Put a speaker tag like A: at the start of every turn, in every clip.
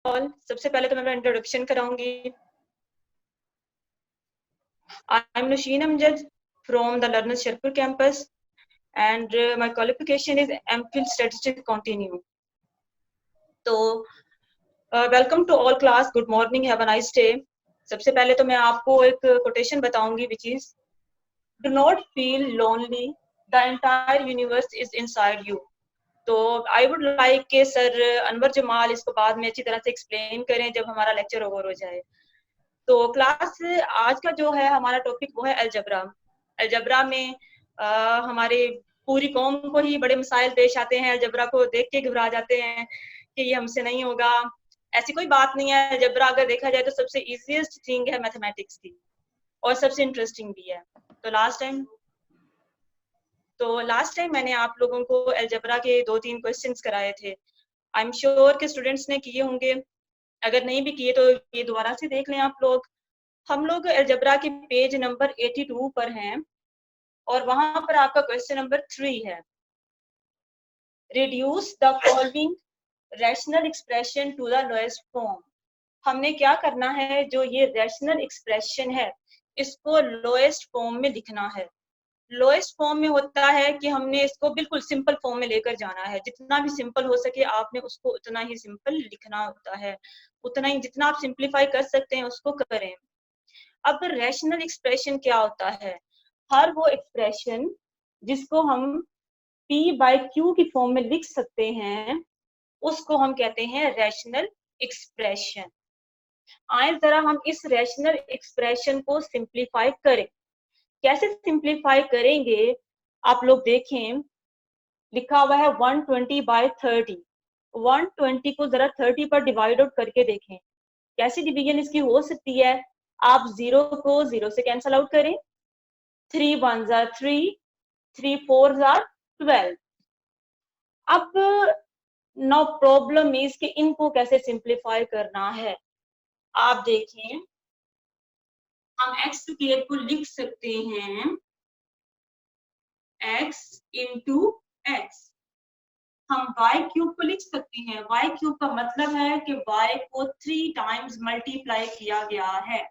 A: All, सबसे पहले तो मैं अपना इंट्रोडक्शन कराऊंगी। I am Naushin Amjad from the Learners Sherpur campus and my qualification is MPhil statistics continue. तो welcome to all class, good morning, have a nice day. सबसे पहले तो मैं आपको एक कोटेशन बताऊंगी which is do not feel lonely, the entire universe is inside you. तो I would like के सर अनवर जमाल इसको बाद में अच्छी तरह से एक्सप्लेन करें जब हमारा लेक्चर ओवर हो जाए। तो क्लास आज का जो है हमारा टॉपिक वो है अलजबरा। अलजबरा में हमारे पूरी कौम को ही बड़े मसाइल पेश आते हैं। अलजबरा को देख के घबरा जाते हैं कि ये हमसे नहीं होगा। ऐसी कोई बात नहीं है। अलजबरा अगर देखा जाए तो सबसे इजीएस्ट थिंग है मैथमेटिक्स की, और सबसे इंटरेस्टिंग भी है। तो लास्ट टाइम मैंने आप लोगों को अलजबरा के 2-3 क्वेश्चंस कराए थे। आई एम श्योर के स्टूडेंट्स ने किए होंगे। अगर नहीं भी किए तो ये दोबारा से देख लें आप लोग। हम लोग अलजबरा के पेज नंबर 82 पर हैं और वहां पर आपका क्वेश्चन नंबर 3 है, reduce the following rational expression to the lowest form. हमने क्या करना है, जो ये रैशनल एक्सप्रेशन है इसको लोएस्ट फॉर्म में लिखना है। लोएस्ट फॉर्म में होता है कि हमने इसको बिल्कुल सिंपल फॉर्म में लेकर जाना है। जितना भी सिंपल हो सके आपने उसको उतना ही सिंपल लिखना होता है। उतना ही जितना आप सिंप्लीफाई कर सकते हैं उसको करें। अब रैशनल एक्सप्रेशन क्या होता है? हर वो एक्सप्रेशन जिसको हम P बाय Q की फॉर्म में लिख सकते हैं उसको हम कहते हैं रैशनल एक्सप्रेशन। आए जरा हम इस रैशनल एक्सप्रेशन को सिंप्लीफाई करें। कैसे सिंप्लीफाई करेंगे आप लोग देखें, लिखा हुआ है 120/30। 120 को जरा 30 पर डिवाइड आउट करके देखें कैसी डिवीजन इसकी हो सकती है। आप 0 को 0 से कैंसल आउट करें। 3 1s are 3, 3 4s are 12। अब नो प्रॉब्लम इज कि इनको कैसे सिंप्लीफाई करना है। आप देखें, हम x स्क्वायर को लिख सकते हैं x इंटू एक्स। हम y क्यूब को लिख सकते हैं। y क्यूब का मतलब है कि y को 3 टाइम्स मल्टीप्लाई किया गया है।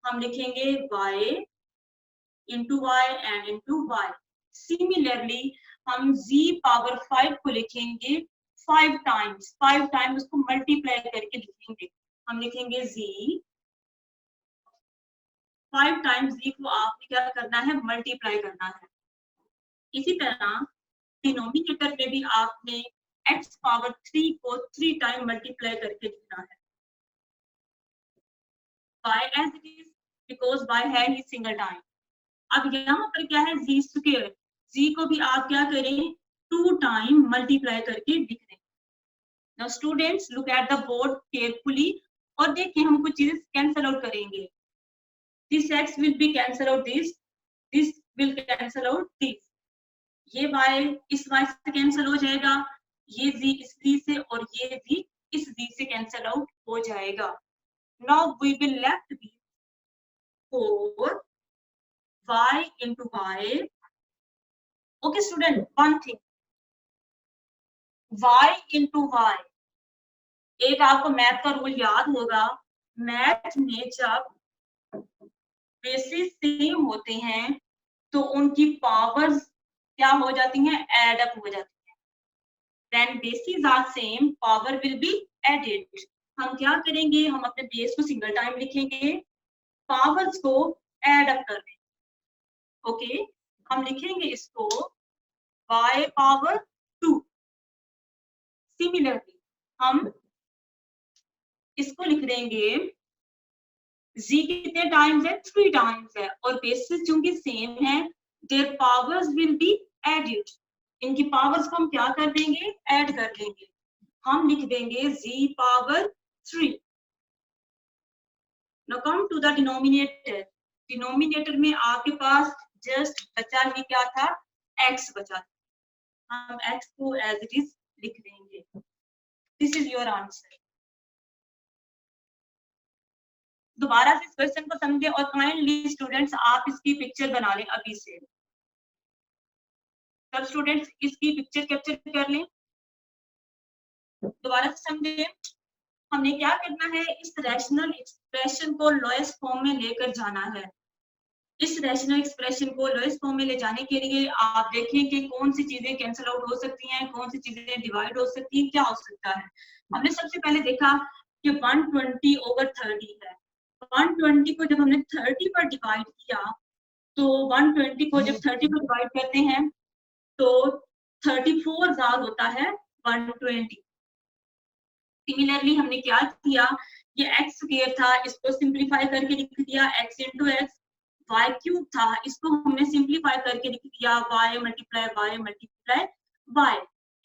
A: हम लिखेंगे y into y and into y। Similarly हम z पावर 5 को लिखेंगे 5 टाइम्स। 5 टाइम्स उसको मल्टीप्लाई करके लिखेंगे। हम लिखेंगे z 5 टाइम्स z को आपने क्या करना है, मल्टीप्लाई करना है। इसी तरह डिनोमिनेटर में भी आपने x पावर 3 को 3 टाइम मल्टीप्लाई करके लिखना है। y as it is because y है ही सिंगल टाइम। अब यहाँ पर क्या है, z स्क्वायर। z को भी आप क्या करें, 2 टाइम मल्टीप्लाई करके लिख दें। Now students look at the board carefully और देखिए हम कुछ चीजें कैंसिल आउट करेंगे। This x will be cancel out this will cancel out this। ये y इस y से कैंसिल हो जाएगा, ये z इस z से और ये z इस z से कैंसिल आउट हो जाएगा। Now we will left be 4 y into y। Okay student, one thing, y into y, एक आपको मैथ का रूल याद होगा। मैथ में जब बेसिस सेम होते हैं तो उनकी पावर्स क्या हो जाती हैं, एड अप हो जाती हैं। When bases are same, power will be added। हम क्या करेंगे, हम अपने बेस को सिंगल टाइम लिखेंगे, पावर्स को एड अप कर देंगे। ओके, हम लिखेंगे इसको y पावर 2। सिमिलरली हम इसको लिख देंगे z कितने टाइम्स है, 3 टाइम्स है, और बेसिस चूंकि सेम है their powers will be added. इनकी पावर्स को हम क्या कर देंगे, ऐड कर देंगे। हम लिख देंगे z power 3। Now come to the denominator. Denominator में आपके पास जस्ट बचा ही क्या था, x बचा था। हम x को एज इट इज लिख देंगे। This is your answer. दोबारा से इस क्वेश्चन को समझें और काइंडली स्टूडेंट्स आप इसकी पिक्चर बना लें अभी से। सब स्टूडेंट्स इसकी पिक्चर कैप्चर कर लें। दोबारा से समझें। हमने क्या करना है, इस रैशनल एक्सप्रेशन को लोएस्ट फॉर्म में लेकर जाना है। इस रैशनल एक्सप्रेशन को लोएस्ट फॉर्म में ले जाने के लिए आप देखें कि कौन सी चीजें कैंसिल आउट हो सकती हैं, कौन सी चीजें डिवाइड हो सकती हैं, क्या हो सकता है। हमने सबसे पहले देखा कि 120/30 है। 120 को जब हमने 30 पर डिवाइड किया, तो 120 को जब 30 पर डिवाइड करते हैं तो 34 ज़ाद होता है 120। सिमिलरली हमने क्या किया, ये x स्क्वायर था, इसको सिंपलीफाई करके लिख दिया x into x. y cube था, इसको हमने सिंपलीफाई करके लिख दिया y मल्टीप्लाई y।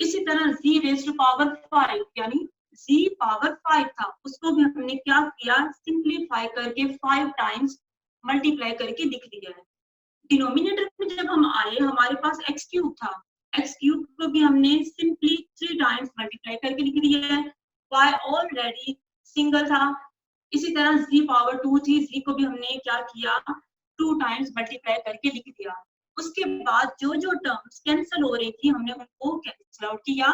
A: इसी तरह z रेज़ टू पावर 5 यानी z पावर 5 था, उसको भी हमने क्या किया, सिंपलीफाई करके 5 टाइम्स मल्टीप्लाई करके लिख दिया है। डिनोमिनेटर में जब हम आए, हमारे पास x क्यूब था, x क्यूब को भी हमने सिंपली 3 टाइम्स मल्टीप्लाई करके लिख दिया है। y ऑलरेडी सिंगल था, इसी तरह z पावर 2 थी, z को भी हमने क्या किया, 2 टाइम्स मल्टीप्लाई करके लिख दिया। उसके बाद जो जो टर्म्स कैंसिल हो रही थी हमने उनको कैंसिल आउट किया।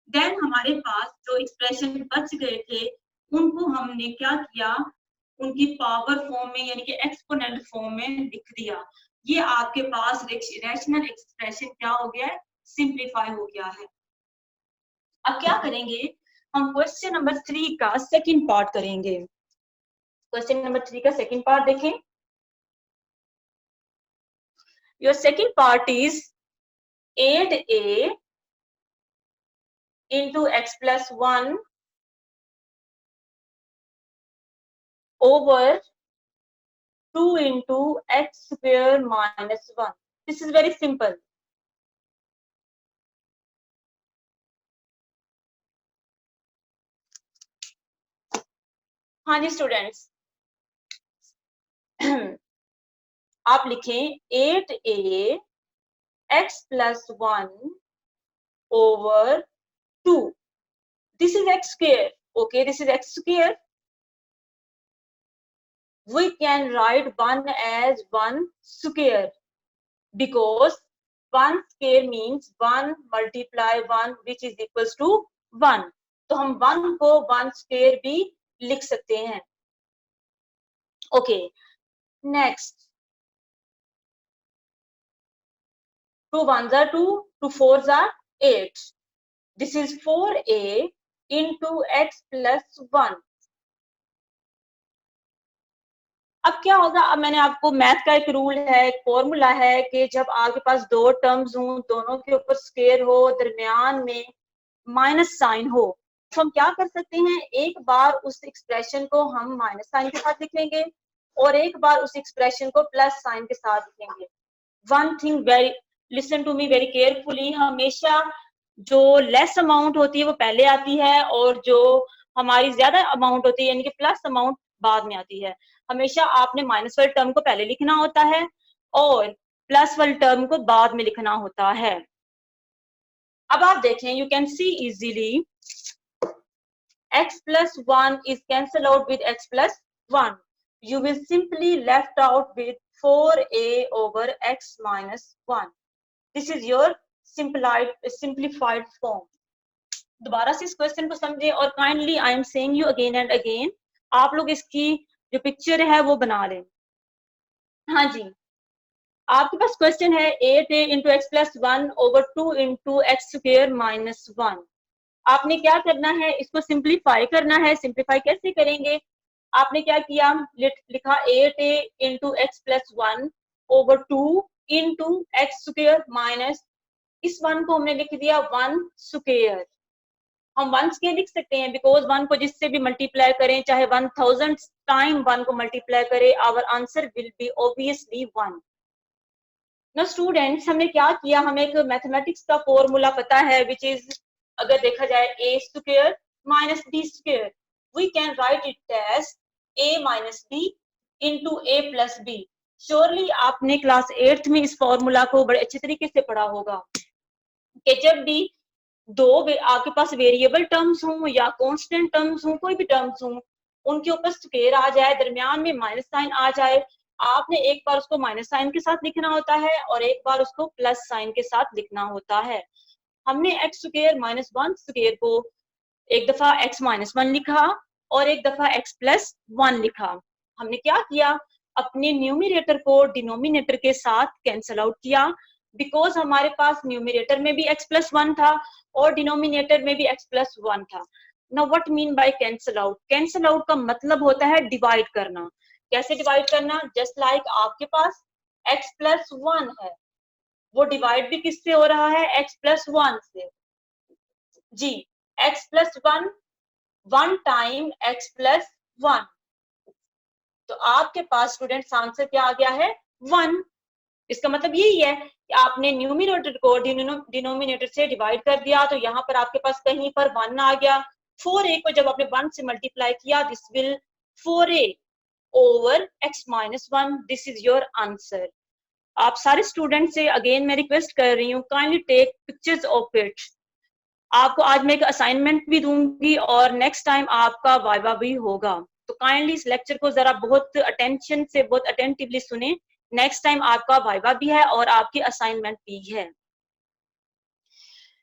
A: देन हमारे पास जो एक्सप्रेशन बच गए थे उनको हमने क्या किया, उनकी पावर फॉर्म में यानी कि एक्सपोनेंट फॉर्म में लिख दिया। ये आपके पास रैशनल एक्सप्रेशन क्या हो गया है, सिंप्लीफाई हो गया है। अब क्या करेंगे, हम क्वेश्चन नंबर 3 का सेकंड पार्ट करेंगे। क्वेश्चन नंबर 3 का सेकंड पार्ट देखें। Your second part is 8a into x plus 1 over 2 into x square minus 1. This is very simple. हाँ जी स्टूडेंट्स, आप लिखें 8a x plus 1 over 2. This is x square. Okay, this is x square. We can write 1 as 1 square because 1 square means 1 multiply 1 which is equals to 1. तो हम 1 को 1 square भी लिख सकते हैं। Okay, next 2 1s are 2, 2 4s are 8. This is 4a into x plus 1. अब क्या होगा, अब मैंने आपको मैथ का एक रूल है, एक फॉर्मूला है कि जब आपके पास दो टर्म्स हों, दोनों के ऊपर स्क्वायर हो, दरमियान में माइनस साइन हो, तो हम क्या कर सकते हैं, एक बार उस एक्सप्रेशन को हम माइनस साइन के साथ लिख लेंगे और एक बार उस एक्सप्रेशन को प्लस साइन के साथ लिखेंगे। One thing very, listen to me very carefully, हमेशा जो लेस अमाउंट होती है वो पहले आती है और जो हमारी ज्यादा अमाउंट होती है यानी कि प्लस अमाउंट बाद में आती है। हमेशा आपने माइनस वाले टर्म को पहले लिखना होता है और प्लस वाले टर्म को बाद में लिखना होता है। अब आप देखें, you can see easily x plus 1 is cancelled out with x plus 1. You will simply left out with 4a over x minus 1. This is your simplified form. दोबारा से इस क्वेश्चन को समझें और kindly I am saying you again and again, आप लोग इसकी जो पिक्चर है वो बना लें। हाँ जी, आपके पास क्वेश्चन है 8a into x plus 1 over 2 into x square minus 1. आपने क्या करना है, इसको सिंप्लीफाई करना है। सिंप्लीफाई कैसे करेंगे, आपने क्या किया, लिखा 8a into x plus 1 over 2 into x square minus, इस 1 को हमने लिख दिया 1 square। हम 1 स्क्वायर लिख सकते हैं बिकॉज 1 को जिससे भी मल्टीप्लाई करें, चाहे 1000 टाइम 1 को मल्टीप्लाई करें, our answer will be obviously 1। No students, हमने क्या किया, हमें एक मैथमेटिक्स का फॉर्मूला पता है विच इज, अगर देखा जाए a square minus b square, we can write it as a minus b into a plus b। Surely आपने क्लास 8th में इस फॉर्मूला को बड़े अच्छे तरीके से पढ़ा होगा कि जब भी दो आपके पास वेरिएबल टर्म्स हों या कांस्टेंट टर्म्स हों, कोई भी टर्म्स हों, उनके ऊपर स्क्वायर आ जाए, दरमियान में माइनस साइन आ जाए, आपने एक बार उसको माइनस साइन के साथ लिखना होता है और एक बार उसको प्लस साइन के साथ लिखना होता है। हमने एक्स स्क्वायर माइनस 1 स्क्वायर को एक दफा x माइनस 1 लिखा और एक दफा x+1 लिखा। हमने क्या किया, अपने न्यूमरेटर को डिनोमिनेटर के साथ कैंसल आउट किया, बिकॉज हमारे पास न्यूमरेटर में भी x+1 था और डिनोमिनेटर में भी x+1 था। Now what mean by cancel out? Cancel out का मतलब होता है डिवाइड करना। कैसे डिवाइड करना? जस्ट लाइक आपके पास x+1 है, वो डिवाइड भी किससे हो रहा है? x+1 से। जी, x+1 1 टाइम x+1, तो आपके पास स्टूडेंट्स आंसर क्या आ गया है? 1। इसका मतलब यही है कि आपने न्यूमरेटर को डिनोमिनेटर से डिवाइड कर दिया, तो यहाँ पर आपके पास कहीं पर 1 आ गया। 4a को जब आपने 1 से मल्टीप्लाई किया, this will 4a over x-1, this is your answer. आप सारे स्टूडेंट से अगेन मैं रिक्वेस्ट कर रही हूँ, kindly take pictures of it. आपको आज मैं एक असाइनमेंट भी दूंगी और नेक्स्ट टाइम आपका वाइवा भी होगा, तो काइंडली इस लेक्चर को जरा बहुत अटेंशन से, बहुत अटेंटिवली सुने। नेक्स्ट टाइम आपका वाइवा भी है और आपकी असाइनमेंट भी है।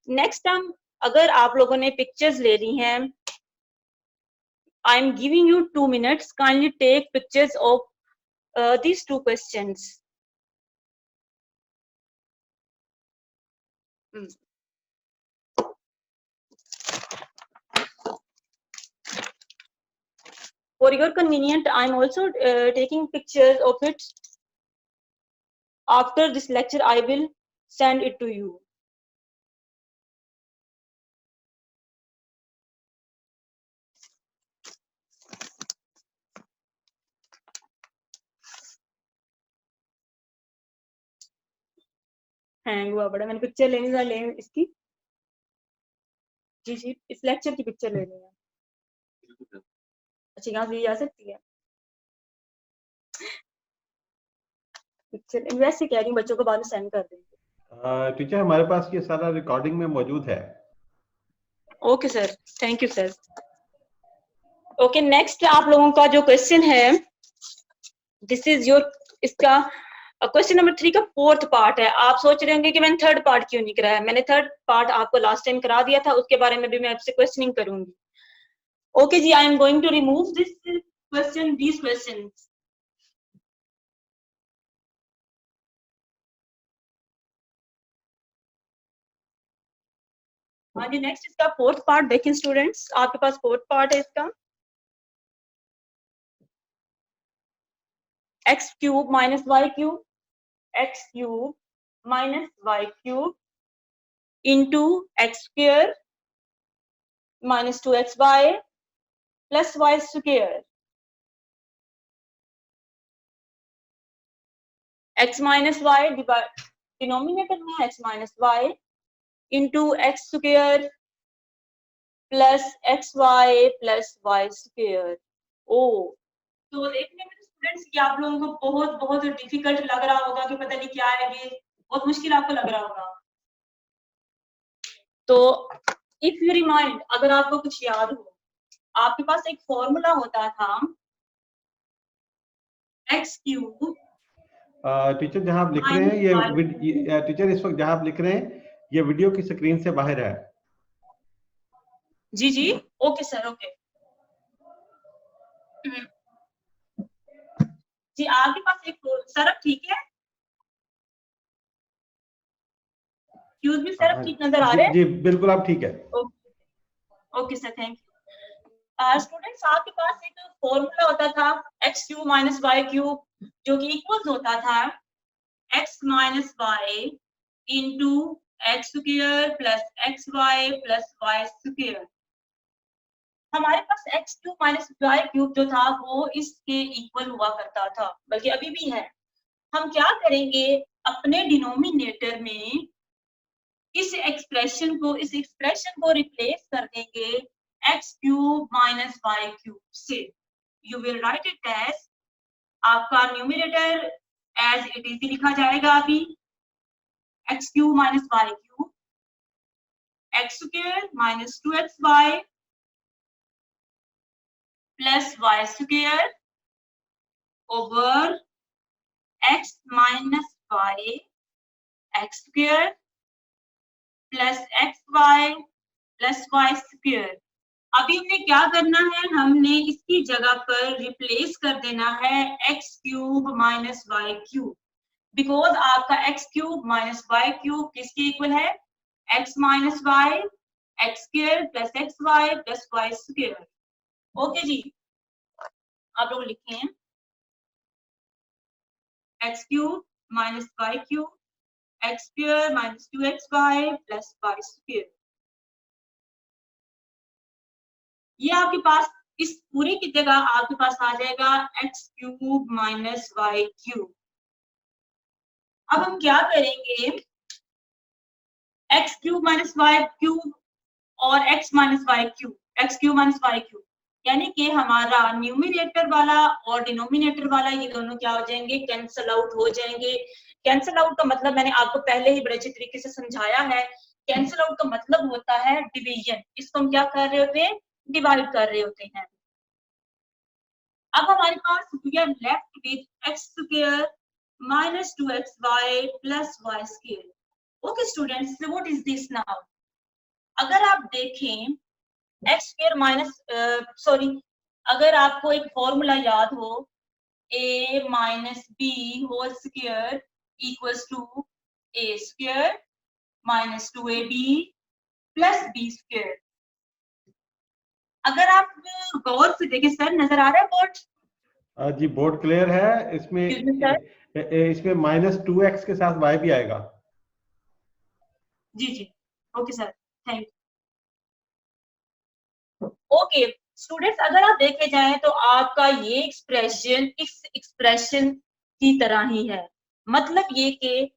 A: नेक्स्ट टाइम अगर आप लोगों ने पिक्चर्स ले ली हैं, I am giving you 2 minutes, kindly take pictures of these 2 questions. For your convenience, I am also taking pictures of it. After this lecture, I will send it to you. Hang हुआ बड़ा, मैंने picture लेनी था, ले इसकी। जी जी, इस lecture की picture लेनी है। अच्छा, यहाँ से जा सकती है पिक्चर? वैसे कह रही हूँ बच्चों को बाद में सेंड कर देंगे।
B: टीचर हमारे पास ये सारा रिकॉर्डिंग में मौजूद है।
A: Okay sir, thank you sir. Okay, next आप लोगों का जो क्वेश्चन है, दिस इज योर, इसका क्वेश्चन नंबर 3 का 4th पार्ट है। आप सोच रहे होंगे कि मैंने 3rd पार्ट क्यों नहीं कराया। मैंने 3rd पार्ट आपको लास्ट टाइम करा दिया था, उसके बारे में भी मैं आपसे क्वेश्चनिंग करूंगी। ओके जी, I am going to remove this question, these questions. हाँ जी, नेक्स्ट इसका 4th पार्ट देखें स्टूडेंट्स, आपके पास 4th पार्ट है इसका। x cube minus Y cube, x cube minus Y cube into x square minus 2xy plus y square, x minus y denominator में x minus Y into x square plus xy plus y square. ओ, तो देखने में students कि आप लोगों को बहुत बहुत डिफिकल्ट लग रहा होगा कि पता नहीं क्या है ये, बहुत मुश्किल आपको लग रहा होगा। तो इफ यू रिमाइंड, अगर आपको कुछ याद हो, आपके पास एक फॉर्मूला होता था एक्स क्यूब।
B: टीचर जहां आप लिख रहे हैं ये टीचर इस वक्त जहां आप लिख रहे हैं ये वीडियो की स्क्रीन से बाहर है।
A: जी जी, ओके सर, ओके। जी, आपके पास एक सर, अब ठीक है? क्यूज भी सर ठीक नजर आ रहे हैं?
B: जी बिल्कुल, आप ठीक है।
A: Okay sir, thank you. Students, आपके पास एक फॉर्मूला होता था x cube minus Y cube, जो कि इक्वल्स होता था x minus Y into x square plus x Y plus Y square. हमारे पास x cube minus Y cube जो था वो इसके इक्वल हुआ करता था, बल्कि अभी भी है। हम क्या करेंगे, अपने डिनोमिनेटर में इस एक्सप्रेशन को रिप्लेस कर देंगे x cube minus Y cube से। You will write it as, आपका न्यूमरेटर एज इट इज लिखा जाएगा अभी, x cube minus Y cube x square minus 2xy plus Y square over x minus y x square plus x Y plus Y square. अभी हमने क्या करना है, हमने इसकी जगह पर रिप्लेस कर देना है x cube minus Y cube, because आपका x cube minus Y cube किसके इक्वल है, x minus y x square plus x Y plus Y square. Okay जी, आप लोग लिखे हैं x cube minus Y cube x square minus 2xy plus Y square. ये आपके पास इस पूरी की जगह आपके पास आ जाएगा x cube minus Y cube. अब हम क्या करेंगे, x cube minus Y cube और x minus Y cube, x cube minus Y cube, यानी कि हमारा न्यूमिनेटर वाला और डिनोमिनेटर वाला ये दोनों क्या हो जाएंगे, कैंसल आउट हो जाएंगे। कैंसल आउट का मतलब मैंने आपको पहले ही बड़े अच्छे तरीके से समझाया है। कैंसल आउट का मतलब होता है डिवीजन, इसको हम क्या कर रहे होते हैं, डिवाइड कर रहे होते हैं। अब हमारे पास we are left with x square minus 2xy plus Y square. Okay students, what is this now? अगर आप देखें एक्स स्क्वायर माइनस सॉरी, अगर आपको एक फॉर्मूला याद हो, a minus B whole square equals to A square minus 2ab plus B square. अगर आप गौर से देखें, सर नजर आ रहा है बोर्ड?
B: जी बोर्ड क्लियर है। इसमें इसमें -2x के साथ y भी आएगा।
A: जी जी, okay sir, thank you. Okay students, अगर आप देखे जाएं तो आपका ये एक्सप्रेशन इस एक्सप्रेशन की तरह ही है। मतलब ये कि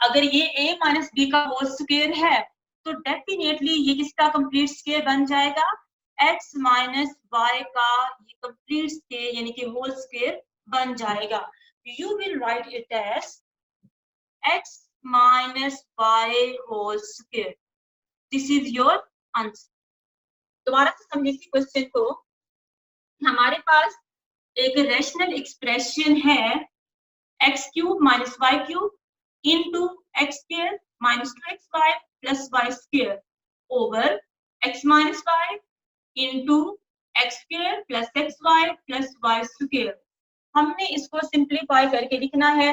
A: अगर ये a माइनस बी का होल स्क्वायर है तो डेफिनेटली ये किसका कंप्लीट स्क्वायर बन जाएगा, x माइनस वाई का ये कंप्लीट स्क्वायर यानी कि होल स्क्वायर बन जाएगा। You will write it as x minus Y whole square. This is your answer. दोबारा से समझिए इसी क्वेश्चन को। हमारे पास एक रैशनल एक्सप्रेशन है x cube minus Y cube into x square minus 2xy plus Y square over x minus Y into x square plus x Y plus Y square. हमने इसको सिंप्लीफाई करके लिखना है।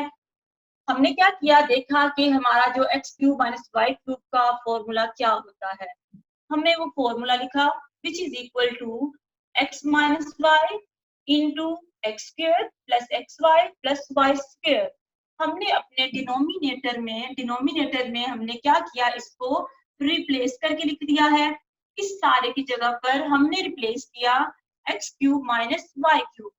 A: हमने क्या किया, देखा कि हमारा जो X cube minus Y cube का फॉर्मूला क्या होता है। हमने वो फॉर्मूला लिखा which is equal to X minus Y into x square plus x Y plus Y square. हमने अपने डिनोमिनेटर में हमने क्या किया, इसको रिप्लेस करके लिख दिया है। इस सारे की जगह पर हमने रिप्लेस किया X cube minus Y cube.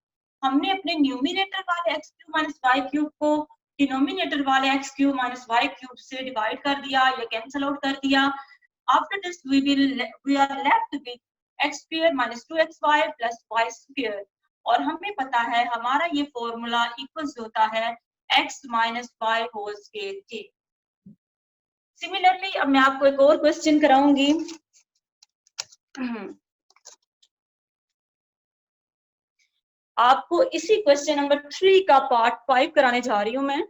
A: हमने अपने न्यूमिनेटर वाले X cube minus Y cube को डिनोमिनेटर वाले X cube minus Y cube से डिवाइड कर दिया या कैंसल आउट कर दिया। After this, we are left with x square minus 2xy plus y square। और हमें पता है हमारा ये फॉर्मूला इक्वल्स होता है x minus y whole square के। सिमिलरली अब मैं आपको एक और क्वेश्चन कराऊंगी। आपको इसी क्वेश्चन नंबर 3 का पार्ट 5 कराने जा रही हूं मैं।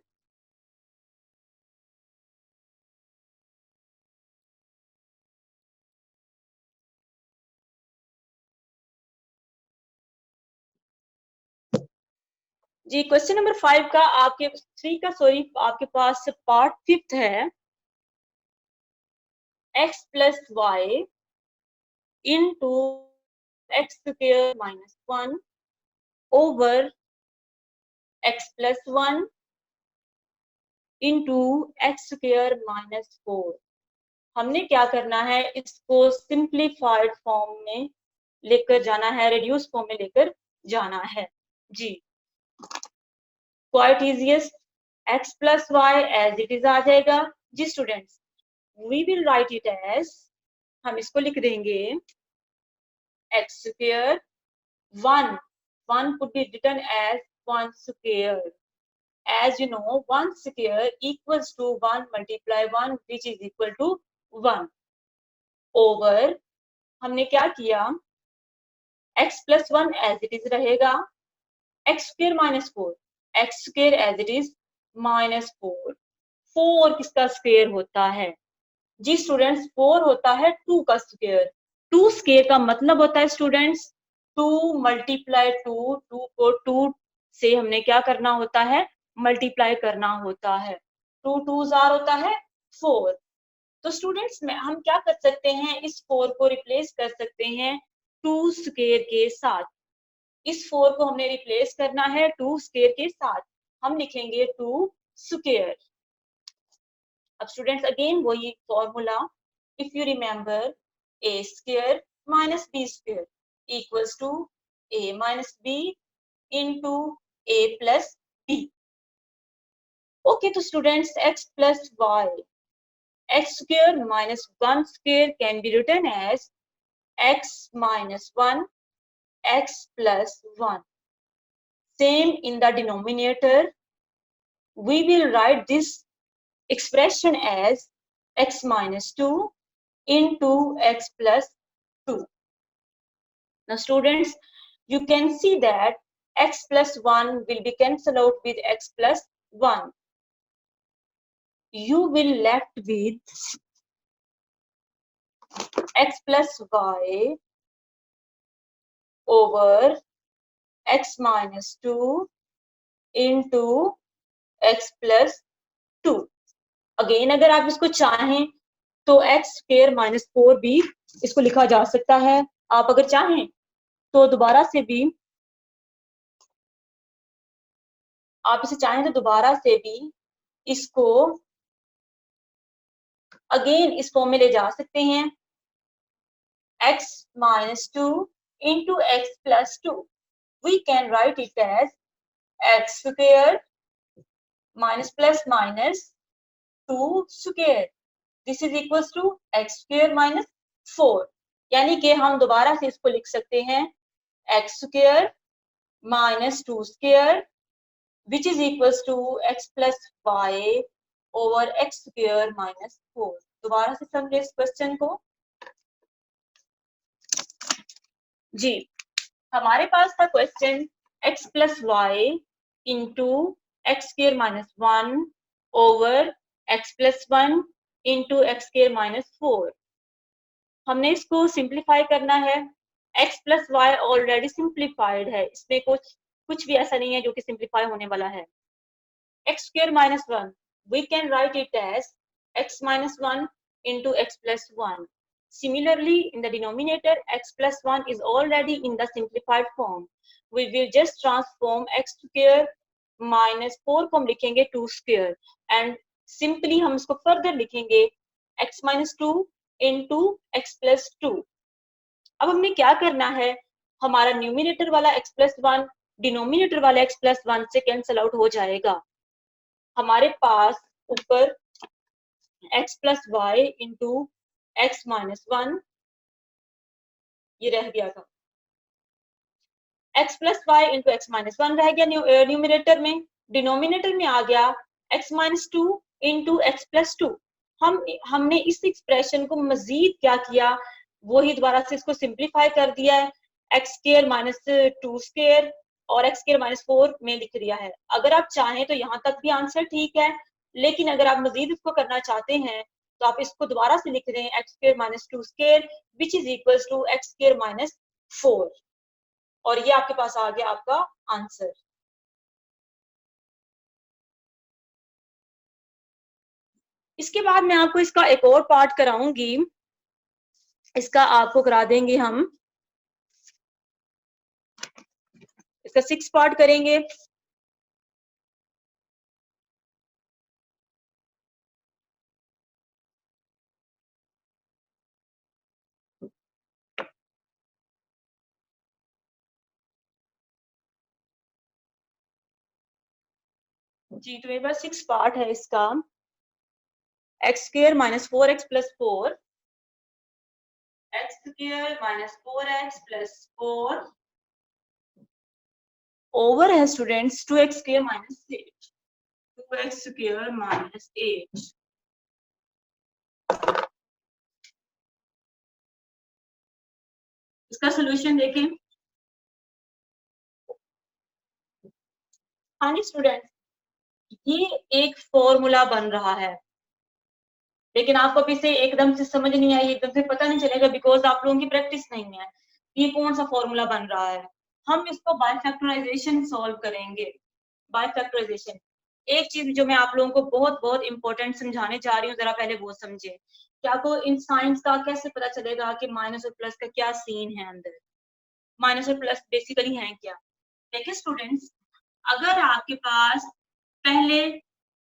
A: जी क्वेश्चन नंबर 5 का आपके 3 का सॉरी आपके पास पार्ट 5 है x plus Y into x square minus 1 over x plus 1 into x square minus 4। हमने क्या करना है, इसको सिंप्लीफाइड फॉर्म में लेकर जाना है, रिड्यूस फॉर्म में लेकर जाना है जी। Quite easiest, x plus y as it is आ जाएगा जी students. We will write it as, हम इसको लिख देंगे x square 1 could be written as 1 square। As you know, 1 square equals to 1 multiply 1 which is equal to 1 over हमने क्या किया, x plus 1 as it is रहेगा, x square minus 4, x square as it is minus 4। 4 किसका square होता है जी students, 4 होता है 2 का स्क्वायर। 2 स्क्वायर का मतलब होता है स्टूडेंट्स 2 मल्टीप्लाई 2, 2 को 2 से हमने क्या करना होता है, मल्टीप्लाई करना होता है। 2 2s आर होता है 4। तो स्टूडेंट्स में हम क्या कर सकते हैं, इस 4 को रिप्लेस कर सकते हैं 2 स्क्वायर के साथ। इस 4 को हमने रिप्लेस करना है 2 स्क्वायर के साथ, हम लिखेंगे 2 स्क्वायर। अब स्टूडेंट्स अगेन वही formula, if you remember a square minus b square equals to a minus b into a plus b. Okay, तो students x plus y, x square minus 1 square can be written as x minus 1 x plus 1. Same in the denominator, we will write this expression as x minus 2 into x plus 2. Now students, you can see that x plus 1 will be cancelled out with x plus 1. You will left with x plus y over x minus 2 into x plus 2. Again अगर आप इसको चाहें तो x square minus 4 भी इसको लिखा जा सकता है। आप अगर चाहें तो दोबारा से भी, आप इसे चाहें तो दोबारा से भी इसको अगेन इस फॉर्म में ले जा सकते हैं, x minus 2 into x plus 2. We can write it as x square minus plus minus 2 square. This is equals to x square minus 4. यानी कि हम दोबारा से इसको लिख सकते हैं x square minus 2 square which is equals to x plus y over x square minus 4. दोबारा से समझे इस क्वेश्चन को। जी, हमारे पास था question x plus y into x square minus 1 over x plus 1 into x square minus 4. हमने इसको simplify करना है। x plus y already simplified है, इसमें कुछ भी ऐसा नहीं है जो कि सिंप्लीफाई होने वाला है। x square minus 1, we can write it as x minus 1 into x plus 1. Similarly, in the denominator, x plus 1 is already in the simplified form. We will just transform x square minus 4 को हम लिखेंगे 2 square and simply हम इसको further लिखेंगे x minus 2 into x plus 2. अब हमने क्या करना है, हमारा न्यूमिनेटर वाला x plus 1 डिनोमिनेटर वाला x plus 1 से कैंसल आउट हो जाएगा। हमारे पास ऊपर x plus y into x minus 1 ये रह गया था, x plus y into x minus 1 रह गया न्यूमिनेटर में, डिनोमिनेटर में आ गया x minus 2 into x plus 2. हमने इस एक्सप्रेशन को मजीद क्या किया, वही दोबारा से इसको सिंप्लीफाई कर दिया है, x स्क्वायर माइनस 2 स्क्वायर और x स्क्वायर माइनस 4 में लिख दिया है। अगर आप चाहें तो यहाँ तक भी आंसर ठीक है, लेकिन अगर आप मजीद इसको करना चाहते हैं तो आप इसको दोबारा से लिख दें x square minus 2 square which is equals to x square minus 4 और ये आपके पास आ गया आपका आंसर। इसके बाद मैं आपको इसका एक और पार्ट कराऊंगी, इसका आपको करा देंगे हम, इसका 6 पार्ट करेंगे। जी, तो मेरे पास 6 पार्ट है इसका, x square minus 4x plus 4, x square minus 4x plus 4 over है students 2x square minus 8, 2x square minus 8। इसका सोल्यूशन देखें। हाँ जी स्टूडेंट, ये एक फॉर्मूला बन रहा है, लेकिन आपको अभी से एकदम से समझ नहीं आई, एकदम से पता नहीं चलेगा, बिकॉज आप लोगों की प्रैक्टिस नहीं है। ये कौन सा फॉर्मूला बन रहा है, हम इसको बाय फैक्टराइजेशन सॉल्व करेंगे। बाय फैक्टराइजेशन एक चीज जो मैं आप लोगों को बहुत बहुत इंपॉर्टेंट समझाने जा रही हूँ, जरा पहले वो समझे कि आपको इन साइंस का कैसे पता चलेगा कि माइनस और प्लस का क्या सीन है अंदर। माइनस और प्लस बेसिकली है क्या। देखिए स्टूडेंट्स, अगर आपके पास पहले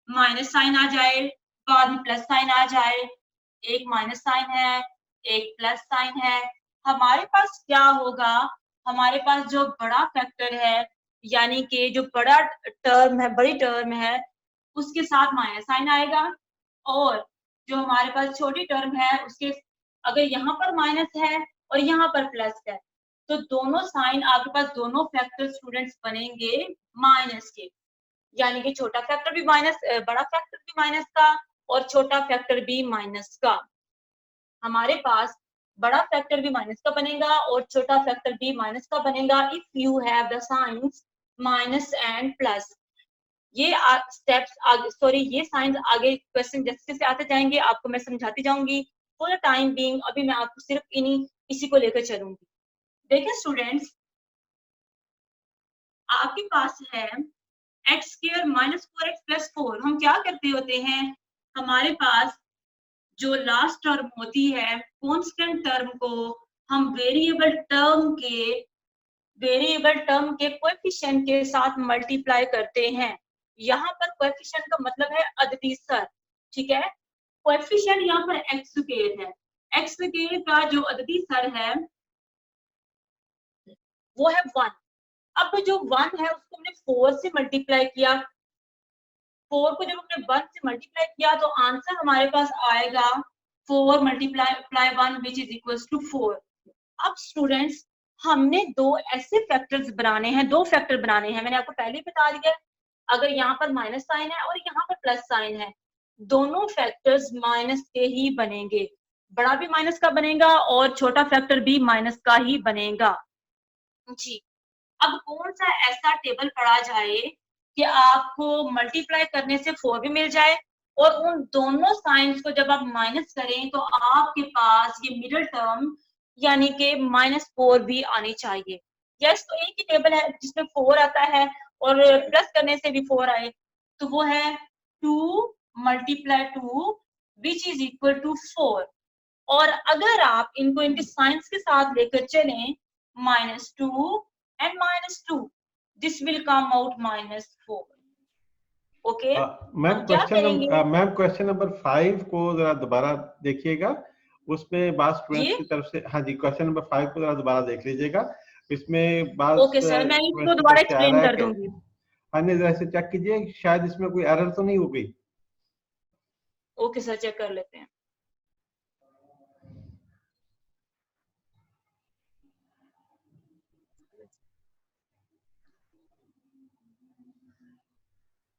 A: माइनस साइन आ जाए, बाद में प्लस साइन आ जाए, एक माइनस साइन है एक प्लस साइन है, हमारे पास क्या होगा, हमारे पास जो बड़ा फैक्टर है यानी कि जो बड़ा टर्म है, बड़ी टर्म है, उसके साथ माइनस साइन आएगा, और जो हमारे पास छोटी टर्म है उसके अगर यहाँ पर माइनस है और यहाँ पर प्लस है, तो दोनों साइन आपके पास, दोनों फैक्टर स्टूडेंट्स बनेंगे माइनस के, यानी कि छोटा फैक्टर भी माइनस, बड़ा फैक्टर भी माइनस का और छोटा फैक्टर भी माइनस का। हमारे पास बड़ा फैक्टर भी माइनस का बनेगा और छोटा फैक्टर भी माइनस का बनेगा if you have the science minus and plus. ये स्टेप्स आगे, सॉरी ये साइंस आगे क्वेश्चन जैसे जैसे आते जाएंगे आपको मैं समझाती जाऊंगी। फॉर द टाइम बीइंग अभी मैं आपको सिर्फ इसी को लेकर चलूंगी। देखिए स्टूडेंट्स, आपके पास है x square minus 4x plus 4। हम क्या करते होते हैं, हमारे पास जो लास्ट टर्म होती है कांस्टेंट टर्म को हम वेरिएबल टर्म के कोएफिशिएंट के साथ मल्टीप्लाई करते हैं। यहाँ पर कोएफिशिएंट का मतलब है अदिति सर, ठीक है। कोएफिशिएंट यहाँ पर एक्स स्क्वायर है, एक्स स्क्वायर का जो अदिति सर है वो है 1। अब जो 1 है उसको हमने 4 से मल्टीप्लाई किया, 4 को जब हमने 1 से मल्टीप्लाई किया तो आंसर हमारे पास आएगा 4 multiply 1 which is equals to 4। अब स्टूडेंट्स, हमने दो ऐसे फैक्टर्स बनाने हैं, दो फैक्टर बनाने हैं, मैंने आपको पहले ही बता दिया। अगर यहाँ पर माइनस साइन है और यहाँ पर प्लस साइन है, दोनों फैक्टर्स माइनस के ही बनेंगे, बड़ा भी माइनस का बनेगा और छोटा फैक्टर भी माइनस का ही बनेगा जी। अब कौन सा ऐसा टेबल पढ़ा जाए कि आपको मल्टीप्लाई करने से 4 भी मिल जाए और उन दोनों साइंस को जब आप माइनस करें तो आपके पास ये मिडिल टर्म यानी कि -4 भी आनी चाहिए। यस, तो एक ही टेबल है जिसमें 4 आता है और प्लस करने से भी 4 आए, तो वो है 2 multiply 2 which is equal to 4। और अगर आप इनको इनके साइंस के साथ लेकर चलें, -2 and -2, this will come out -4। Okay,
B: ma'am
A: हम क्या करेंगे,
B: मैम क्वेश्चन नंबर 5 को जरा दोबारा देखिएगा, उसमें बात स्टूडेंट्स
A: ये
B: की तरफ से, हाँ जी, क्वेश्चन नंबर 5 को जरा दोबारा देख लीजिएगा। इसमें बात
A: ओके सर, मैं इसको
B: स्टूडेंट्स की
A: दोबारा
B: तरफ से आ रहा
A: एक्सप्लेन
B: है
A: कर
B: कि
A: दूंगी।
B: हाँ जी, जरा से चेक कीजिए शायद इसमें कोई एरर तो नहीं हो गई।
A: ओके सर, चेक कर लेते हैं।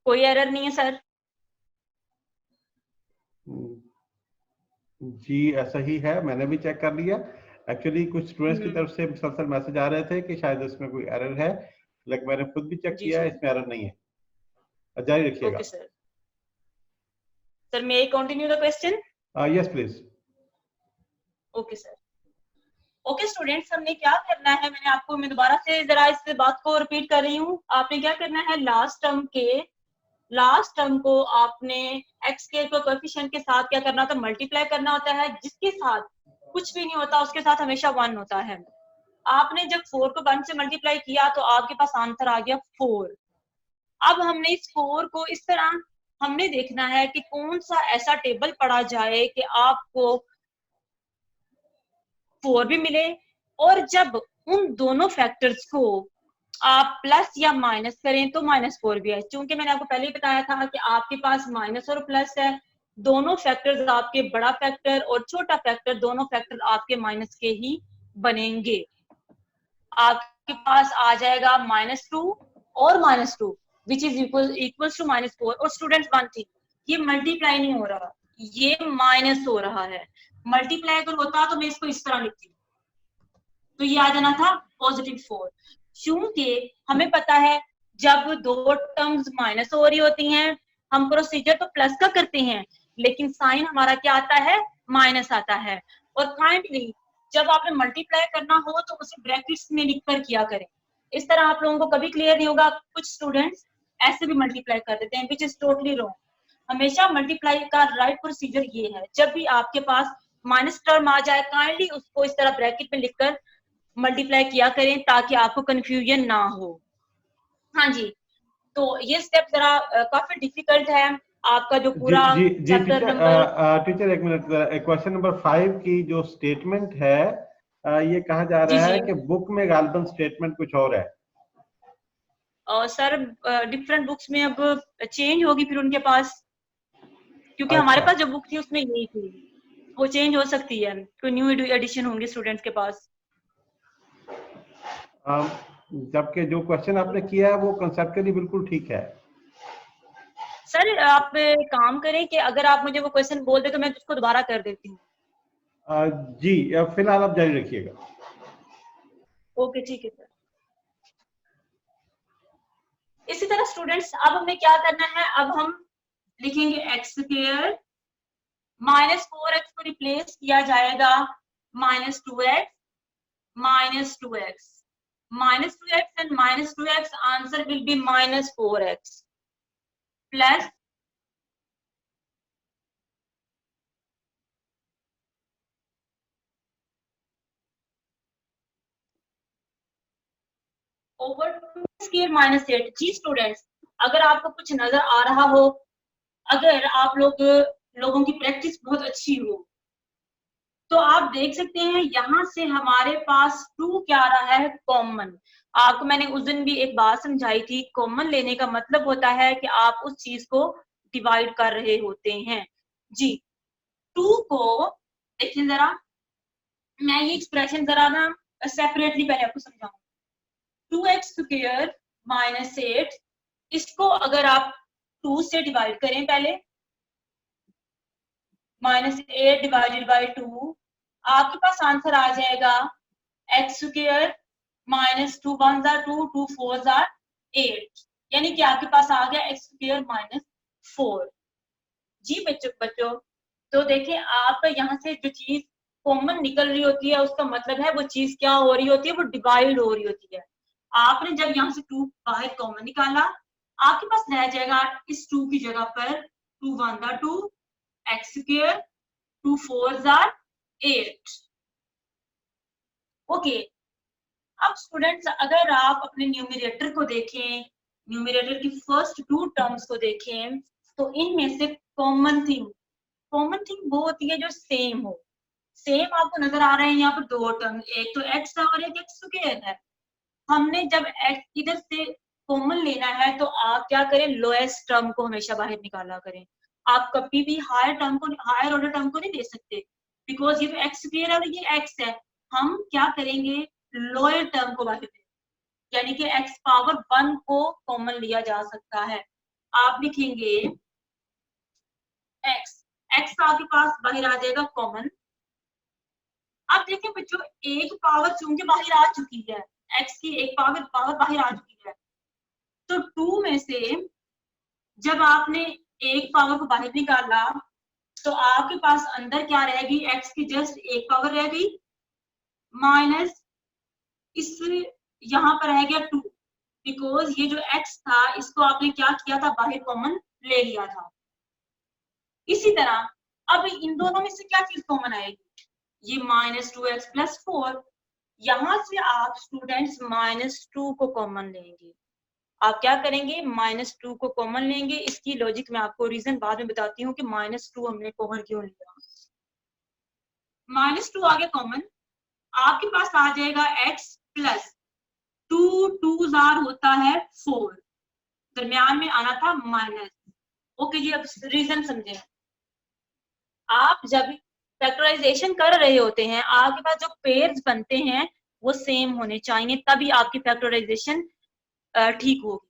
A: कोई एरर नहीं है सर?
B: जी ऐसा ही है, मैंने भी चेक कर लिया। एक्चुअली कुछ स्टूडेंट्स की तरफ से मुसलसल मैसेज आ रहे थे कि शायद इसमें कोई एरर है, लेकिन मैंने खुद भी चेक
A: जी
B: किया,
A: जी,
B: इसमें एरर नहीं है। जारी रखिएगा।
A: Okay sir. Sir may I continue the question?
B: Yes please.
A: Okay sir. Okay students, हमने क्या करना है, मैं दोबारा से जरा इस बात को रिपीट कर रही हूँ। आपने क्या करना है, लास्ट टर्म को आपने एक्स के कोएफिशिएंट के साथ क्या करना होता है, मल्टीप्लाई करना होता है, जिसके साथ कुछ भी नहीं होता उसके साथ हमेशा 1 होता है। आपने जब 4 को 1 से मल्टीप्लाई किया तो आपके पास आंसर आ गया 4। अब हमने इस 4 को इस तरह हमने देखना है कि कौन सा ऐसा टेबल पढ़ा जाए कि आपको 4 भी मिले, और जब उन दोनों फैक्टर्स को आप प्लस या माइनस करें तो -4 भी है। चूंकि मैंने आपको पहले ही बताया था कि आपके पास माइनस और प्लस है, दोनों फैक्टर्स आपके बड़ा फैक्टर और छोटा फैक्टर दोनों फैक्टर आपके माइनस के ही बनेंगे। आपके पास आ जाएगा -2 और -2 विच इज इक्वल टू -4। और स्टूडेंट्स वन थिंग, ये मल्टीप्लाई नहीं हो रहा, ये माइनस हो रहा है। मल्टीप्लाई अगर होता तो मैं इसको इस तरह लिखती, तो ये आ जाना था +4। क्योंकि हमें पता है जब दो टर्म्स माइनस हो रही होती हैं हम प्रोसीजर तो प्लस का करते हैं, लेकिन साइन हमारा क्या आता है, माइनस आता है। और काइंडली जब आपने मल्टीप्लाई करना हो तो उसे ब्रैकेट्स में लिखकर किया करें। इस तरह आप लोगों को कभी क्लियर नहीं होगा। कुछ स्टूडेंट्स ऐसे भी मल्टीप्लाई कर देते हैं, विच इज टोटली रॉन्ग। हमेशा मल्टीप्लाई का राइट प्रोसीजर ये है, जब भी आपके पास माइनस टर्म आ जाए काइंडली उसको इस तरह ब्रैकेट में लिखकर मल्टीप्लाई किया करें ताकि आपको कंफ्यूजन ना हो। हाँ जी, तो ये स्टेप जरा काफी डिफिकल्ट है। आपका जो पूरा चैप्टर नंबर
B: टीचर एक मिनट, क्वेश्चन नंबर 5 की जो स्टेटमेंट है ये कहा जा
A: जी
B: रहा है
A: जी
B: कि बुक में गालिबन स्टेटमेंट कुछ और है।
A: सर डिफरेंट बुक्स में अब चेंज होगी फिर उनके पास, क्योंकि हमारे
B: अच्छा,
A: पास जो बुक थी उसमें यही थी, वो चेंज हो सकती है, कोई न्यू एडिशन होंगे स्टूडेंट्स के पास।
B: जबकि जो क्वेश्चन आपने किया है वो कंसेप्चुअली बिल्कुल ठीक है।
A: सर आप काम करें कि अगर आप मुझे वो क्वेश्चन बोल दे तो मैं उसको दोबारा कर देती हूँ।
B: जी, फिलहाल आप जारी रखिएगा।
A: ओके ठीक है सर। इसी तरह स्टूडेंट्स अब हमें क्या करना है, अब हम लिखेंगे एक्स स्क्वायर माइनस 4x को रिप्लेस किया जाएगा minus 2x minus 2x. Minus 2x and minus 2x answer will be minus 4x plus over 2 square minus 8. Ji students, अगर आपको कुछ नजर आ रहा हो, अगर आप लोगों की प्रैक्टिस बहुत अच्छी हो, तो आप देख सकते हैं यहाँ से हमारे पास 2 क्या आ रहा है, कॉमन। आपको मैंने उस दिन भी एक बात समझाई थी, कॉमन लेने का मतलब होता है कि आप उस चीज को डिवाइड कर रहे होते हैं। जी 2 को देखिए जरा, मैं ये एक्सप्रेशन जरा ना सेपरेटली पहले आपको समझाऊं। 2x स्क्वायर माइनस 8, इसको अगर आप 2 से डिवाइड करें पहले, माइनस 8 डिवाइडेड बाई 2, आपके पास आंसर आ जाएगा x square minus 2 one jar 2, 2 4 jar 8, यानी कि आपके पास आ गया एक्स स्क्वायर माइनस 4। जी बच्चों, तो देखिए आप यहाँ से जो चीज कॉमन निकल रही होती है उसका मतलब है वो चीज क्या हो रही होती है, वो डिवाइड हो रही होती है। आपने जब यहाँ से 2 बाहर कॉमन निकाला, आपके पास रह जाएगा इस 2 की जगह पर 2 one jar 2 x square, 2 4 jar 8। Okay, अब स्टूडेंट्स अगर आप अपने न्यूमरेटर को देखें, न्यूमरेटर की फर्स्ट 2 टर्म्स को देखें, तो इनमें से कॉमन थिंग वो होती है जो सेम हो। सेम आपको नजर आ रहे हैं यहाँ पर 2 टर्म, एक तो एक्स है और एक एक्स स्क्वायर है। हमने जब एक्स इधर से कॉमन लेना है तो आप क्या करें, लोएस्ट टर्म को हमेशा बाहर निकाला करें। आप कभी भी हायर ऑर्डर टर्म को नहीं दे सकते, बिकॉज ये तो एक्स स्क्वायर है और ये एक्स है। हम क्या करेंगे, लोअर टर्म को बाहर दें, यानी कि एक्स पावर 1 को कॉमन लिया जा सकता है। आप लिखेंगे एक्स, एक्स आपके पास बाहर आ जाएगा कॉमन। अब देखिए बच्चों, एक पावर चूंकि बाहर आ चुकी है, एक्स की एक पावर बाहर आ चुकी है, तो 2 में से जब आपने एक पावर को बाहर निकाला तो आपके पास अंदर क्या रहेगी, एक्स की जस्ट एक पावर रह गई माइनस इस यहाँ पर रह गया 2, बिकॉज ये जो एक्स था इसको आपने क्या किया था, बाहर कॉमन ले लिया था। इसी तरह अब इन दोनों में से क्या चीज कॉमन आएगी, ये माइनस 2x प्लस 4। यहां से आप स्टूडेंट्स माइनस 2 को कॉमन लेंगे। आप क्या करेंगे, माइनस 2 को कॉमन लेंगे। इसकी लॉजिक मैं आपको रीजन बाद में बताती हूँ कि माइनस 2 हमने कॉमन क्यों लिया। माइनस 2 आ गया कॉमन, आपके पास आ जाएगा x प्लस 2 2 जार होता है 4, दरमियान में आना था माइनस। ओके जी, अब रीजन समझे। आप जब फैक्टराइजेशन कर रहे होते हैं, आपके पास जो पेयर्स बनते हैं वो सेम होने चाहिए, तभी आपकी फैक्टराइजेशन ठीक होगी।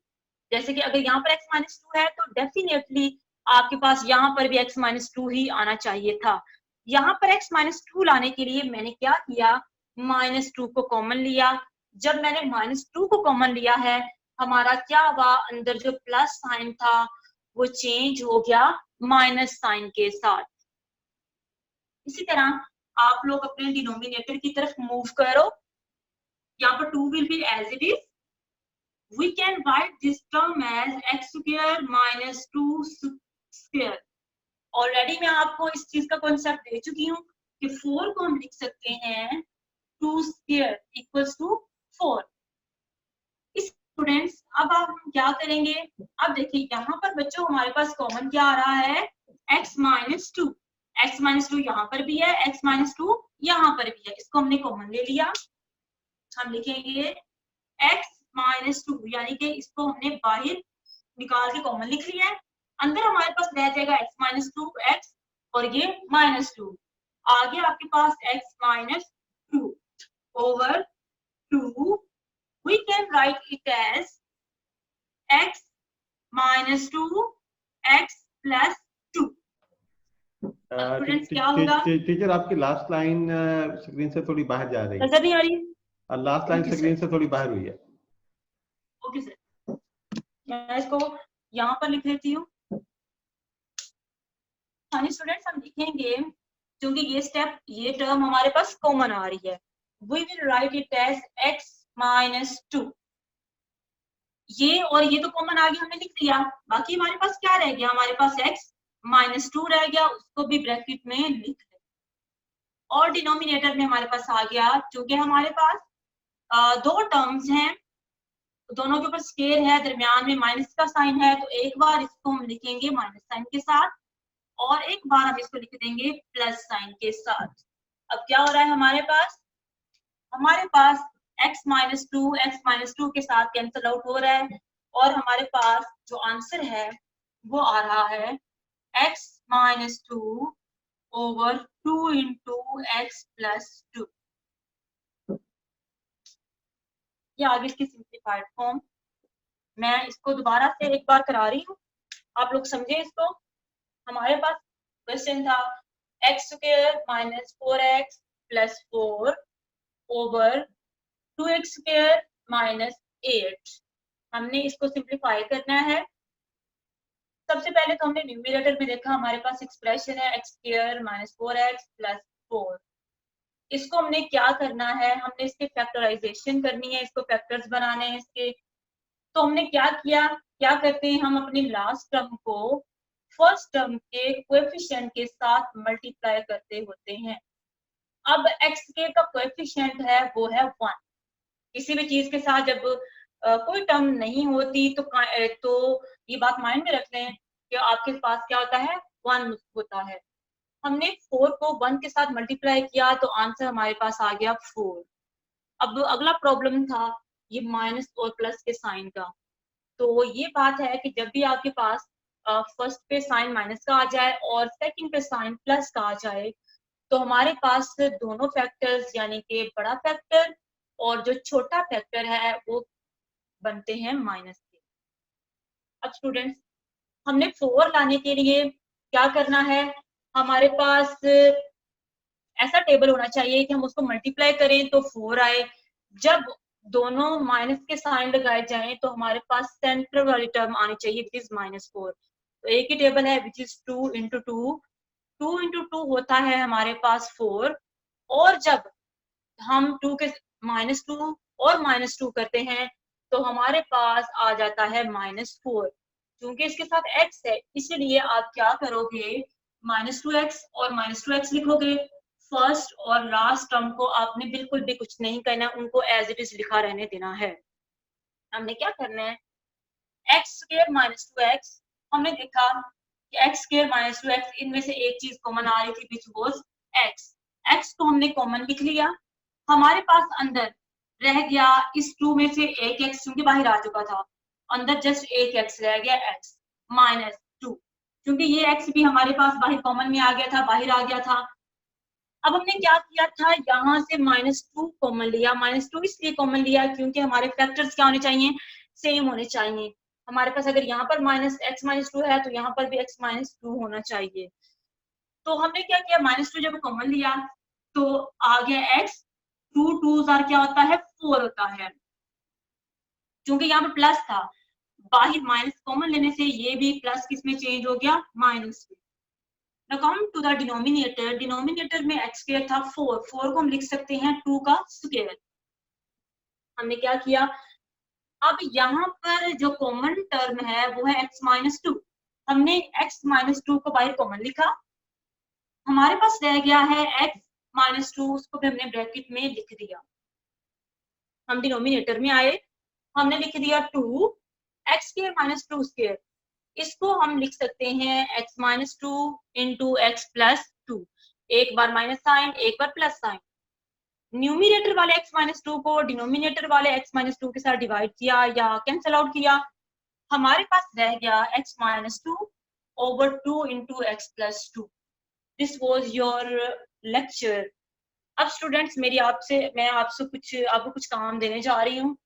A: जैसे कि अगर यहाँ पर x माइनस 2 है तो डेफिनेटली आपके पास यहाँ पर भी x माइनस 2 ही आना चाहिए था। यहाँ पर x माइनस 2 लाने के लिए मैंने क्या किया, माइनस 2 को कॉमन लिया। जब मैंने माइनस 2 को कॉमन लिया है, हमारा क्या हुआ, अंदर जो प्लस साइन था वो चेंज हो गया माइनस साइन के साथ। इसी तरह आप लोग अपने डिनोमिनेटर की तरफ मूव करो। यहाँ पर 2 will be as it is. We can write this term as X square minus 2 square. Already मैं आपको इस चीज का कॉन्सेप्ट दे चुकी हूँ कि 4 को हम लिख सकते हैं 2 स्क्वायर इक्वल्स टू 4। स्टूडेंट्स अब आप क्या करेंगे, अब देखिए यहाँ पर बच्चों हमारे पास कॉमन क्या आ रहा है, x माइनस 2। एक्स माइनस 2 यहाँ पर भी है, x माइनस 2 यहाँ पर भी है, इसको हमने कॉमन ले लिया। हम लिखेंगे x माइनस 2, यानी कि इसको हमने बाहर निकाल के कॉमन लिख लिया है। अंदर हमारे पास रह जाएगा x माइनस 2 x और ये माइनस 2। आगे आपके पास x minus 2 over 2, we can write it as x minus 2 x plus 2। Students क्या होगा?
B: टीचर आपकी लास्ट लाइन स्क्रीन से थोड़ी बाहर जा रही है।
A: नजर नहीं आ रही?
B: लास्ट लाइन स्क्रीन से थोड़ी बाहर हुई है।
A: ओके सर, मैं इसको यहाँ पर लिख लेती हूँ। हाँ स्टूडेंट्स, हम लिखेंगे क्योंकि ये स्टेप, ये टर्म हमारे पास कॉमन आ रही है। we will write it as x minus 2। ये और ये तो कॉमन आ गया, हमने लिख दिया। बाकी हमारे पास क्या रह गया, हमारे पास x माइनस 2 रह गया, उसको भी ब्रैकेट में लिख दे। और डिनोमिनेटर में हमारे पास आ गया, क्योंकि हमारे पास दो टर्म्स हैं, दोनों के ऊपर स्केयर है, दरमियान में माइनस का साइन है, तो एक बार इसको हम लिखेंगे माइनस साइन के साथ और एक बार हम इसको लिख देंगे प्लस साइन के साथ। अब क्या हो रहा है हमारे पास x माइनस 2 के साथ कैंसिल आउट हो रहा है और हमारे पास जो आंसर है वो आ रहा है x minus 2 over 2 into x plus 2। ये आगे इसकी सिंप्लीफाइड फॉर्म। मैं इसको दोबारा से एक बार करा रही हूँ, आप लोग समझे इसको। हमारे पास क्वेश्चन था x square minus 4x plus 4 over 2x square minus 8। हमने इसको सिंप्लीफाई करना है। सबसे पहले तो हमने न्यूमरेटर में देखा, हमारे पास एक्सप्रेशन है x square minus 4x plus 4। इसको हमने क्या करना है, हमने इसके फैक्टराइजेशन करनी है, इसको फैक्टर्स बनाने हैं इसके। तो हमने क्या किया, क्या करते हैं, हम अपनी लास्ट टर्म को फर्स्ट टर्म के कोएफिशिएंट के साथ मल्टीप्लाई करते होते हैं। अब एक्स के का कोएफिशिएंट है वो है 1। किसी भी चीज के साथ जब कोई टर्म नहीं होती तो ये बात माइंड में रख लें कि आपके पास क्या होता है, 1 होता है। हमने 4 को 1 के साथ मल्टीप्लाई किया तो आंसर हमारे पास आ गया 4। अब अगला प्रॉब्लम था ये माइनस और प्लस के साइन का। तो ये बात है कि जब भी आपके पास फर्स्ट पे साइन माइनस का आ जाए और सेकंड पे साइन प्लस का आ जाए तो हमारे पास दोनों फैक्टर्स यानी कि बड़ा फैक्टर और जो छोटा फैक्टर है वो बनते हैं माइनस के। अब स्टूडेंट्स, हमने 4 लाने के लिए क्या करना है, हमारे पास ऐसा टेबल होना चाहिए कि हम उसको मल्टीप्लाई करें तो 4 आए। जब दोनों माइनस के साइन लगाए जाएं तो हमारे पास सेंटर वाली टर्म आनी चाहिए विच इज -4। तो एक ही टेबल है विच इज 2 इंटू 2 होता है हमारे पास 4। और जब हम 2 के -2 और -2 करते हैं तो हमारे पास आ जाता है -4। क्योंकि इसके साथ x है इसलिए आप क्या करोगे, -2x और -2x लिखोगे। फर्स्ट और लास्ट टर्म को आपने बिल्कुल भी कुछ नहीं करना, उनको एज इट इज लिखा रहने देना है। हमने क्या करना है, एक्स स्क्वायर माइनस 2x, हमने देखा कि एक्स स्क्वायर माइनस 2x इनमें से एक चीज कॉमन आ रही थी विच वाज x। x को हमने कॉमन लिख लिया। हमारे पास अंदर रह गया इस 2 में से एक x, क्योंकि बाहर आ चुका था, अंदर जस्ट एक x रह गया x माइनस 2। क्योंकि ये x भी हमारे पास बाहर कॉमन में आ गया था, बाहर आ गया था। अब हमने क्या किया था, यहाँ से -2 कॉमन लिया। -2 इसलिए कॉमन लिया क्योंकि हमारे फैक्टर्स क्या होने चाहिए, सेम होने चाहिए। हमारे पास अगर यहाँ पर -x -2 है तो यहाँ पर भी x -2 होना चाहिए। तो हमने क्या किया, -2 जब कॉमन लिया तो आ गया x, 2 2 क्या होता है 4 होता है, क्योंकि यहाँ पे प्लस था। बाहर माइनस कॉमन लेने से ये भी प्लस किस में चेंज हो गया, माइनस में। Now come to the denominator. Denominator में x स्क्वायर था 4, 4 को हम लिख सकते हैं 2 का स्क्वायर। हमने क्या किया, अब यहाँ पर जो कॉमन टर्म है वो है x माइनस 2। हमने x माइनस 2 को बाहर कॉमन लिखा, हमारे पास रह गया है x माइनस 2, उसको भी हमने ब्रैकेट में लिख दिया। हम डिनोमिनेटर में आए, हमने लिख दिया 2 x स्क्वायर माइनस 2 स्क्वायर। इसको हम लिख सकते हैं x minus 2 into x plus 2, एक बार माइनस साइन एक बार प्लस साइन। न्यूमिनेटर वाले x माइनस 2 को डिनोमिनेटर वाले x माइनस 2 के साथ डिवाइड किया या कैंसिल आउट किया, हमारे पास रह गया x minus 2 over 2 into x plus 2। This was your lecture. अब स्टूडेंट्स मैं आपको कुछ काम देने जा रही हूँ।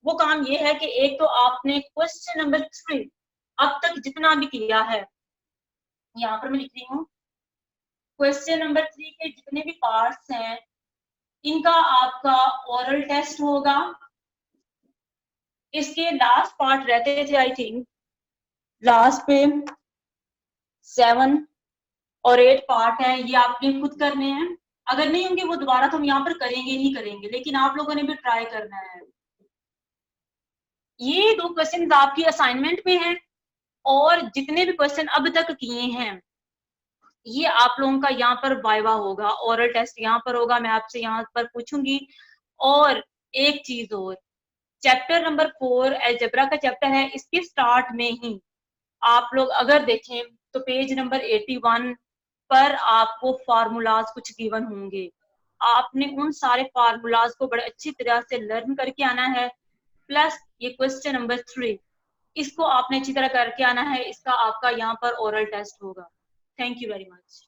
A: वो काम ये है कि एक तो आपने क्वेश्चन नंबर 3 अब तक जितना भी किया है, यहाँ पर मैं लिख रही हूँ, क्वेश्चन नंबर 3 के जितने भी पार्ट्स हैं इनका आपका ओरल टेस्ट होगा। इसके लास्ट पार्ट रहते थे आई थिंक लास्ट पे 7 और 8 पार्ट है, ये आपने खुद करने हैं। अगर नहीं होंगे वो दोबारा तो हम यहाँ पर करेंगे ही करेंगे, लेकिन आप लोगों ने भी ट्राई करना है। ये 2 क्वेश्चन आपकी असाइनमेंट में हैं और जितने भी क्वेश्चन अब तक किए हैं ये आप लोगों का यहाँ पर वाइवा होगा, ओरल टेस्ट यहाँ पर होगा, मैं आपसे यहाँ पर पूछूंगी। और एक चीज और, चैप्टर नंबर 4 अलजेब्रा का चैप्टर है, इसके स्टार्ट में ही आप लोग अगर देखें तो पेज नंबर 81 पर आपको फार्मूलाज कुछ गिवन होंगे। आपने उन सारे फार्मूलाज को बड़े अच्छी तरह से लर्न करके आना है, प्लस ये क्वेश्चन नंबर 3 इसको आपने अच्छी तरह करके आना है। इसका आपका यहाँ पर ओरल टेस्ट होगा। Thank you very much.